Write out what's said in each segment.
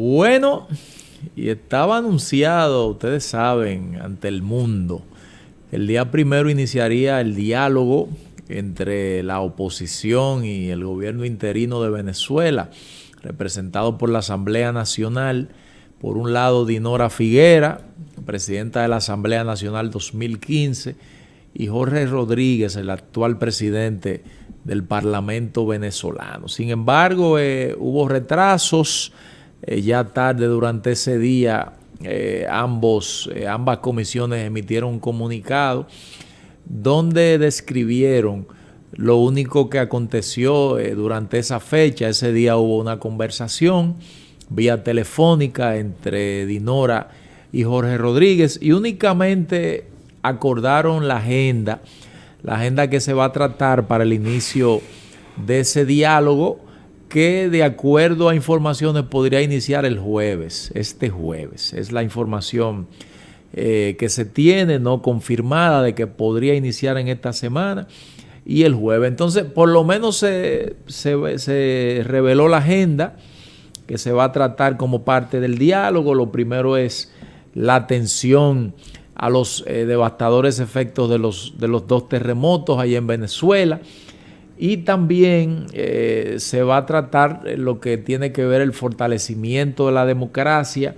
Bueno, y estaba anunciado, ustedes saben, ante el mundo. El día primero iniciaría el diálogo entre la oposición y el gobierno interino de Venezuela, representado por la Asamblea Nacional. Por un lado, Dinora Figuera, presidenta de la Asamblea Nacional 2015, y Jorge Rodríguez, el actual presidente del Parlamento venezolano. Sin embargo, hubo retrasos. Ya tarde durante ese día, ambas comisiones emitieron un comunicado donde describieron lo único que aconteció durante esa fecha. Ese día hubo una conversación vía telefónica entre Dinora y Jorge Rodríguez y únicamente acordaron la agenda que se va a tratar para el inicio de ese diálogo, que de acuerdo a informaciones podría iniciar el jueves, este jueves. Es la información que se tiene, no confirmada, de que podría iniciar en esta semana y el jueves. Entonces, por lo menos se reveló la agenda que se va a tratar como parte del diálogo. Lo primero es la atención a los devastadores efectos de los dos terremotos allá en Venezuela. Y también se va a tratar lo que tiene que ver el fortalecimiento de la democracia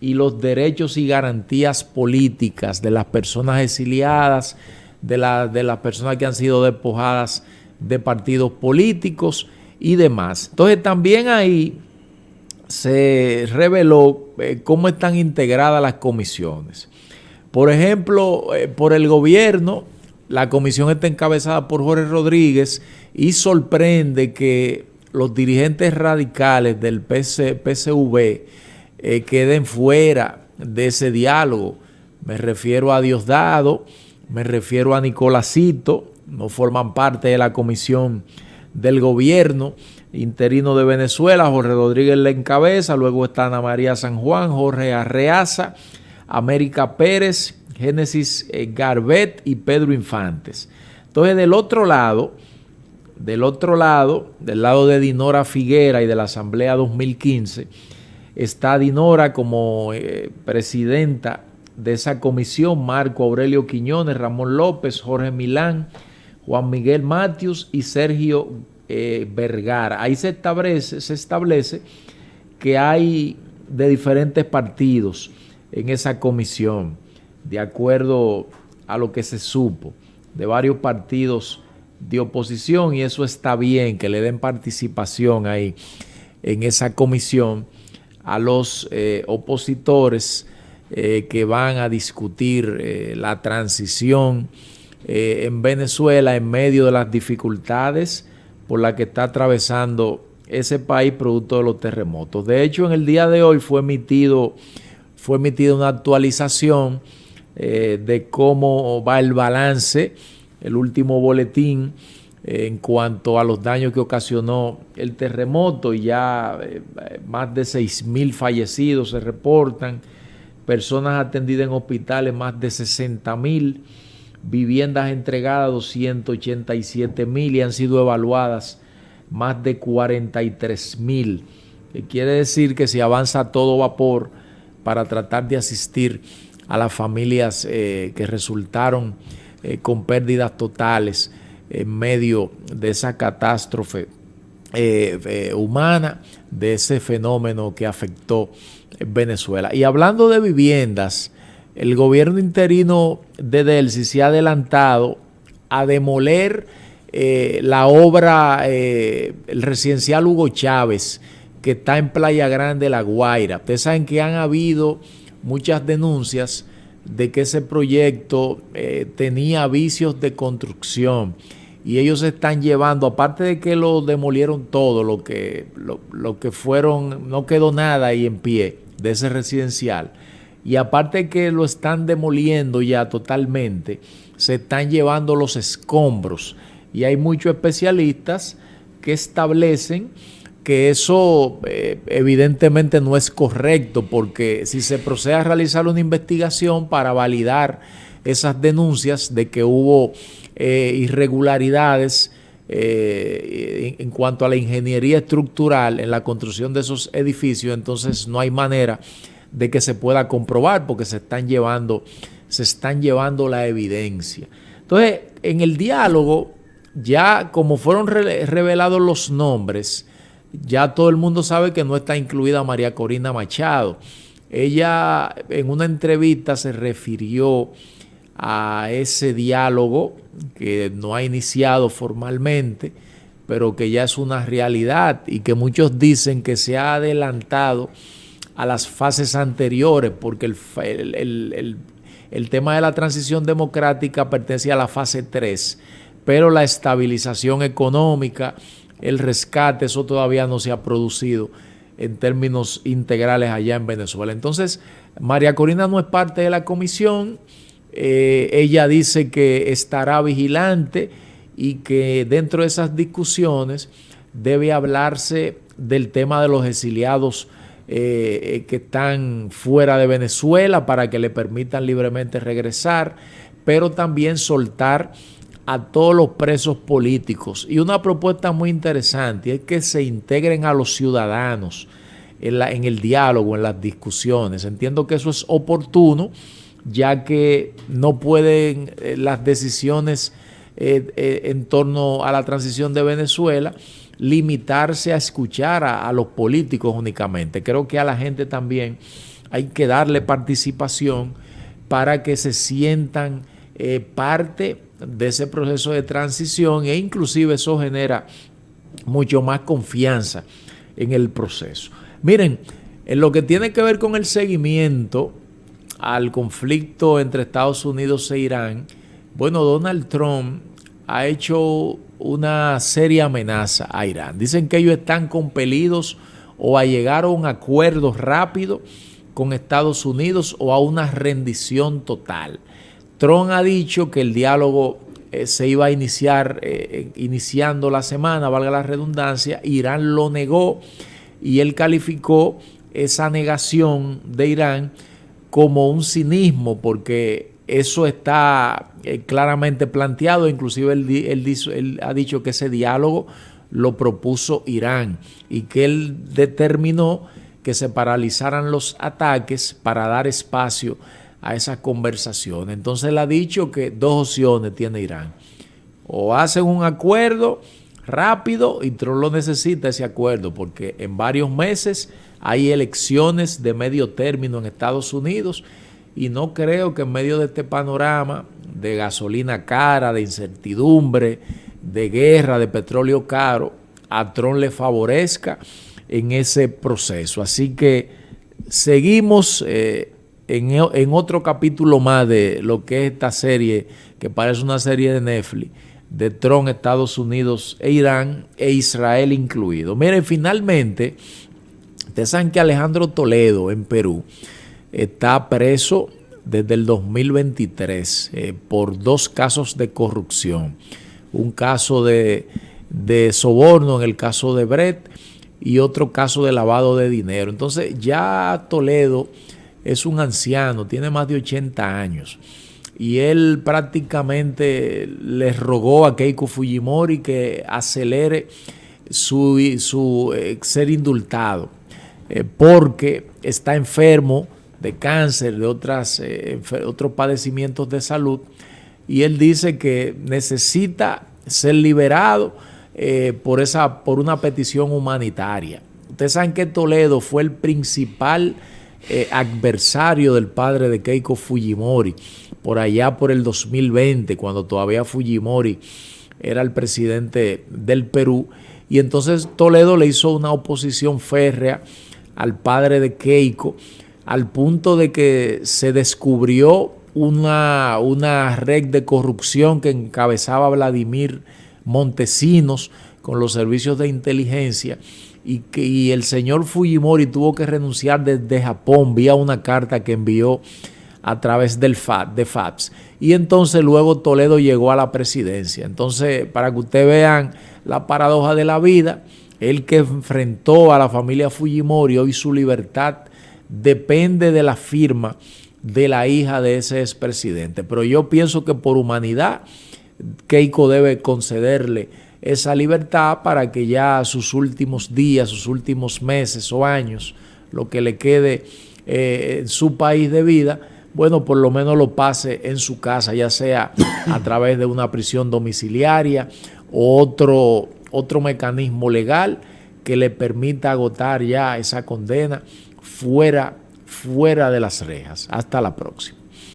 y los derechos y garantías políticas de las personas exiliadas, de las personas que han sido despojadas de partidos políticos y demás. Entonces también ahí se reveló cómo están integradas las comisiones. Por ejemplo, por el gobierno, la comisión está encabezada por Jorge Rodríguez y sorprende que los dirigentes radicales del PSV queden fuera de ese diálogo. Me refiero a Diosdado, me refiero a Nicolásito, no forman parte de la comisión del gobierno interino de Venezuela. Jorge Rodríguez la encabeza, luego está Ana María San Juan, Jorge Arreaza, América Pérez, Génesis Garbet y Pedro Infantes. Entonces, del lado de Dinora Figuera y de la Asamblea 2015, está Dinora como presidenta de esa comisión, Marco Aurelio Quiñones, Ramón López, Jorge Milán, Juan Miguel Matius y Sergio Vergara. Ahí se establece que hay de diferentes partidos en esa comisión, de acuerdo a lo que se supo, de varios partidos de oposición, y eso está bien, que le den participación ahí en esa comisión a los opositores que van a discutir la transición en Venezuela en medio de las dificultades por las que está atravesando ese país producto de los terremotos. De hecho, en el día de hoy fue emitida una actualización de cómo va el balance, el último boletín en cuanto a los daños que ocasionó el terremoto. Ya más de 6,000 fallecidos se reportan, personas atendidas en hospitales más de 60,000, viviendas entregadas 287,000 y han sido evaluadas más de 43,000. Quiere decir que se avanza a todo vapor para tratar de asistir a las familias que resultaron con pérdidas totales en medio de esa catástrofe humana, de ese fenómeno que afectó Venezuela. Y hablando de viviendas, el gobierno interino de Delcy se ha adelantado a demoler la obra, el residencial Hugo Chávez, que está en Playa Grande, La Guaira. Ustedes saben que han habido muchas denuncias de que ese proyecto tenía vicios de construcción, y ellos están llevando, aparte de que lo demolieron todo, lo que fueron, no quedó nada ahí en pie de ese residencial, y aparte de que lo están demoliendo ya totalmente, se están llevando los escombros, y hay muchos especialistas que establecen que eso evidentemente no es correcto, porque si se procede a realizar una investigación para validar esas denuncias de que hubo irregularidades en cuanto a la ingeniería estructural en la construcción de esos edificios, entonces no hay manera de que se pueda comprobar porque se están llevando la evidencia. Entonces, en el diálogo, ya como fueron revelados los nombres, ya todo el mundo sabe que no está incluida María Corina Machado. Ella en una entrevista se refirió a ese diálogo que no ha iniciado formalmente, pero que ya es una realidad y que muchos dicen que se ha adelantado a las fases anteriores, porque el tema de la transición democrática pertenece a la fase 3, pero la estabilización económica, el rescate, eso todavía no se ha producido en términos integrales allá en Venezuela. Entonces, María Corina no es parte de la comisión. Ella dice que estará vigilante y que dentro de esas discusiones debe hablarse del tema de los exiliados que están fuera de Venezuela para que le permitan libremente regresar, pero también soltar a todos los presos políticos. Y una propuesta muy interesante es que se integren a los ciudadanos en el diálogo, en las discusiones. Entiendo que eso es oportuno, ya que no pueden las decisiones en torno a la transición de Venezuela limitarse a escuchar a los políticos únicamente. Creo que a la gente también hay que darle participación para que se sientan parte de ese proceso de transición, e inclusive eso genera mucho más confianza en el proceso. Miren, en lo que tiene que ver con el seguimiento al conflicto entre Estados Unidos e Irán, bueno, Donald Trump ha hecho una seria amenaza a Irán. Dicen que ellos están compelidos o a llegar a un acuerdo rápido con Estados Unidos o a una rendición total. Trump ha dicho que el diálogo se iba a iniciar iniciando la semana, valga la redundancia. Irán lo negó y él calificó esa negación de Irán como un cinismo, porque eso está claramente planteado. Inclusive él ha dicho que ese diálogo lo propuso Irán y que él determinó que se paralizaran los ataques para dar espacio a esa conversación. Entonces él ha dicho que dos opciones tiene Irán: o hacen un acuerdo rápido, y Trump lo necesita ese acuerdo porque en varios meses hay elecciones de medio término en Estados Unidos, y no creo que en medio de este panorama de gasolina cara, de incertidumbre, de guerra, de petróleo caro, a Trump le favorezca en ese proceso. Así que seguimos en otro capítulo más de lo que es esta serie, que parece una serie de Netflix, de Trump, Estados Unidos e Irán, e Israel incluido. Miren, finalmente, ustedes saben que Alejandro Toledo en Perú está preso desde el 2023 por dos casos de corrupción. Un caso de soborno en el caso de Brecht y otro caso de lavado de dinero. Entonces ya Toledo es un anciano, tiene más de 80 años. Y él prácticamente le rogó a Keiko Fujimori que acelere su ser indultado, porque está enfermo de cáncer, de otros padecimientos de salud, y él dice que necesita ser liberado por una petición humanitaria. Ustedes saben que Toledo fue el principal adversario del padre de Keiko Fujimori por allá por el 2020, cuando todavía Fujimori era el presidente del Perú, y entonces Toledo le hizo una oposición férrea al padre de Keiko, al punto de que se descubrió una red de corrupción que encabezaba Vladimir Montesinos con los servicios de inteligencia, y el señor Fujimori tuvo que renunciar desde Japón vía una carta que envió a través de fax. Y entonces luego Toledo llegó a la presidencia. Entonces, para que ustedes vean la paradoja de la vida, el que enfrentó a la familia Fujimori, hoy su libertad depende de la firma de la hija de ese expresidente. Pero yo pienso que por humanidad Keiko debe concederle esa libertad para que ya sus últimos días, sus últimos meses o años, lo que le quede en su país de vida, bueno, por lo menos lo pase en su casa, ya sea a través de una prisión domiciliaria o otro mecanismo legal que le permita agotar ya esa condena fuera de las rejas. Hasta la próxima.